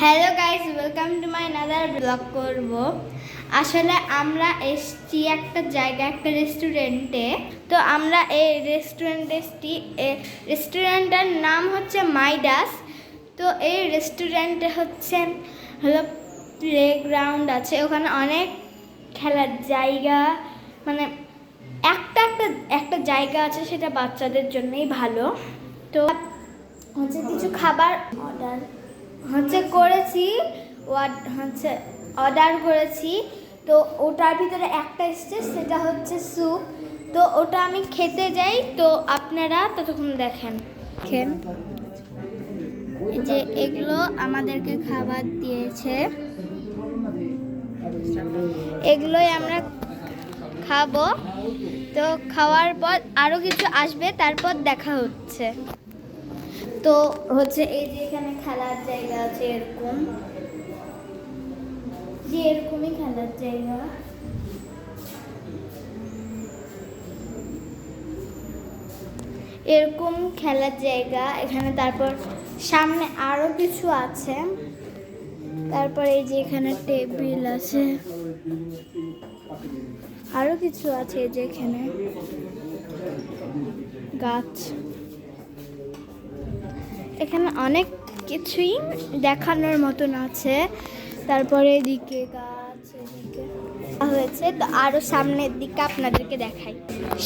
Hello guys, welcome to my another blog করব। আসলে আমরা এসছি একটা জায়গা, একটা রেস্টুরেন্টে। তো আমরা এই রেস্টুরেন্টের নাম হচ্ছে মাইডাস। তো এই রেস্টুরেন্টে হলো প্লেগ্রাউন্ড আছে, ওখানে অনেক খেলার জায়গা, মানে একটা জায়গা আছে, সেটা বাচ্চাদের জন্যই ভালো। তো কিছু খাবার অর্ডার করেছি। তো ওটার ভিতরে একটা এসছে, সেটা হচ্ছে স্যুপ। তো ওটা আমি খেতে যাই, তো আপনারা ততক্ষণ দেখেন। যে এগুলো আমাদেরকে খাবার দিয়েছে, এগুলোই আমরা খাবো। তো খাওয়ার পর আরো কিছু আসবে, তারপর দেখা হচ্ছে। তো এই যে এখানে খেলার জায়গা আছে, এরকমই খেলার জায়গা। এরকম খেলার জায়গা এখানে। তারপর সামনে আরো কিছু আছে। তারপর এই যে এখানে টেবিল আছে, আরো কিছু আছে। এই যে এখানে গাছ, এখানে অনেক কিছুই দেখানোর মতন আছে। তারপরে এদিকে গাছ, এদিকে হয়েছে। তো আরো সামনের দিকে আপনাদেরকে দেখাই।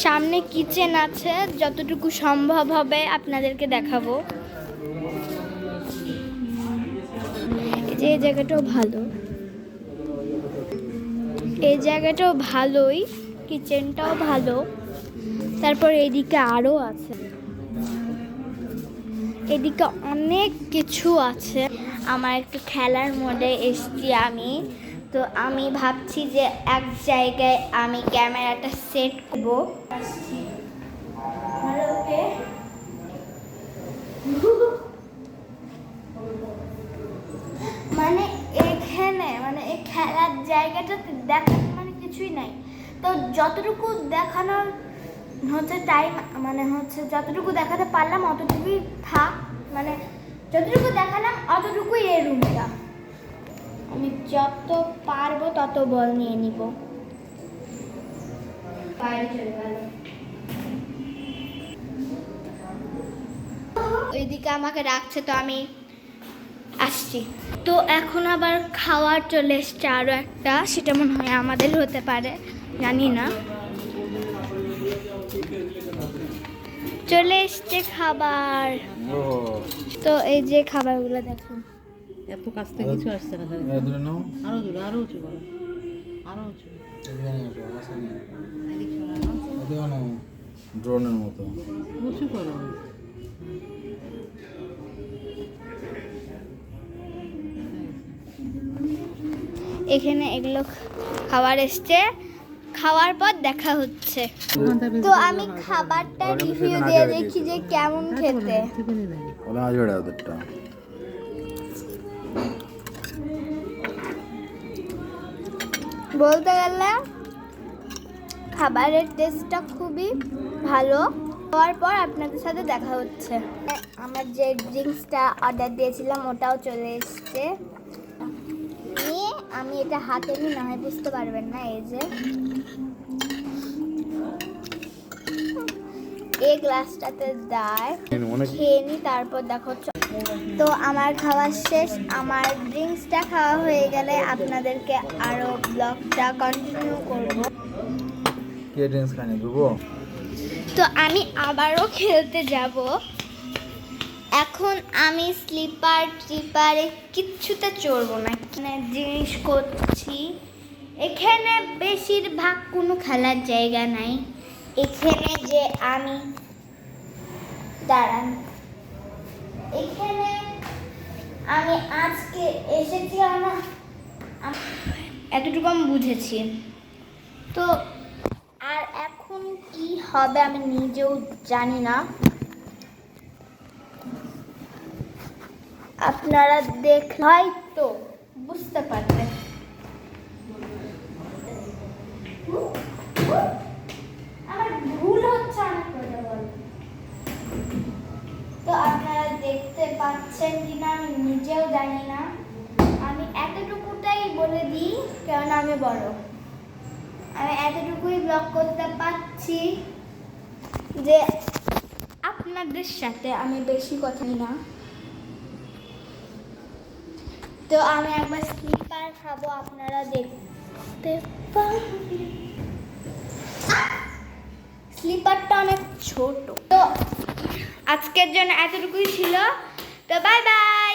সামনে কিচেন আছে, যতটুকু সম্ভব হবে আপনাদেরকে দেখাবো। এই জায়গাটাও ভালো, এই জায়গাটাও ভালোই, কিচেনটাও ভালো। তারপর এদিকে আরো আছে, এদিকে অনেক কিছু আছে। আমার একটু খেলার মোডে এসছি আমি। তো আমি ভাবছি যে এক জায়গায় আমি ক্যামেরাটা সেট করবো। মানে এখানে এই খেলার জায়গাটাতে দেখার কিছুই নাই। তো যতটুকু দেখানোর টাইম, যতটুকু দেখাতে পারলাম অতটুকুই থাক। যতটুকু দেখালাম অতটুকুই এই রুমটা। আমি যত পারবো তত বল নিয়ে নিব। বাইরে চলে গেল, ওইদিকে আমাকে রাখছে, তো আমি আসছি। তো এখন আবার খাওয়ার চলে এসছে আরো একটা, সেটা মনে হয় আমাদের হতে পারে, জানি না। চলে এসছে খাবার। তো এই যে খাবারগুলো দেখুন, এত কাছ থেকে কিছু আসছে না। আরো দূরে, আরো উঁচু করো, আরো উঁচু। ড্রোনের মতো উঁচু করো। এখানে এগুলো খাবার এসছে, খাওয়ার পর দেখা হচ্ছে। তো আমি খাবারটা রিভিউ দিয়ে দেখি যে কেমন খেতে। বলতে গেলে খাবারের টেস্টটা খুবই ভালো। খাওয়ার পর আপনাদের সাথে দেখা হচ্ছে। আমার যে ড্রিঙ্কসটা অর্ডার দিয়েছিলাম ওটাও চলে এসছে। নিয়ে আমি এটা হাতে নিয়ে, না হয় বুঝতে পারবেন না। এই যে এই গ্লাসটাতে দেয়, খেয়ে নি, তারপর দেখো। তো আমার খাওয়া শেষ, আমার ড্রিঙ্কসটা খাওয়া হয়ে গেলে আপনাদেরকে আরো ব্লগটা কন্টিনিউ করব। তো আমি আবারও খেলতে যাব। এখন আমি স্লিপারে কিচ্ছুতে চড়বো না, জিনিস করছি। এখানে বেশিরভাগ কোনো খেলার জায়গা নাই। এখানে যে আমি দাঁড়ান, এখানে আমি আজকে এসেছি, এতটুকু আমি বুঝেছি। তো আর এখন কি হবে আমি নিজেও জানি না, আপনারা দেখলে হয়তো বুঝতে পারবেন। আমার ভুল হচ্ছে অনেক কথা বল। তো আপনারা দেখতে পাচ্ছেন কিনা আমি নিজেও জানি না। বলে দিই, কারণ আমি বড়, আমি এতটুকুই ব্লগ করতে পারছি যে আপনাদের সাথে আমি বেশি কথা না। তো আমি একবার স্লিপার খাবো, আপনারা দেখতে পাবেন। স্লিপারটা অনেক ছোট। তো আজকের জন্য এতটুকুই ছিল। তো বাই বাই।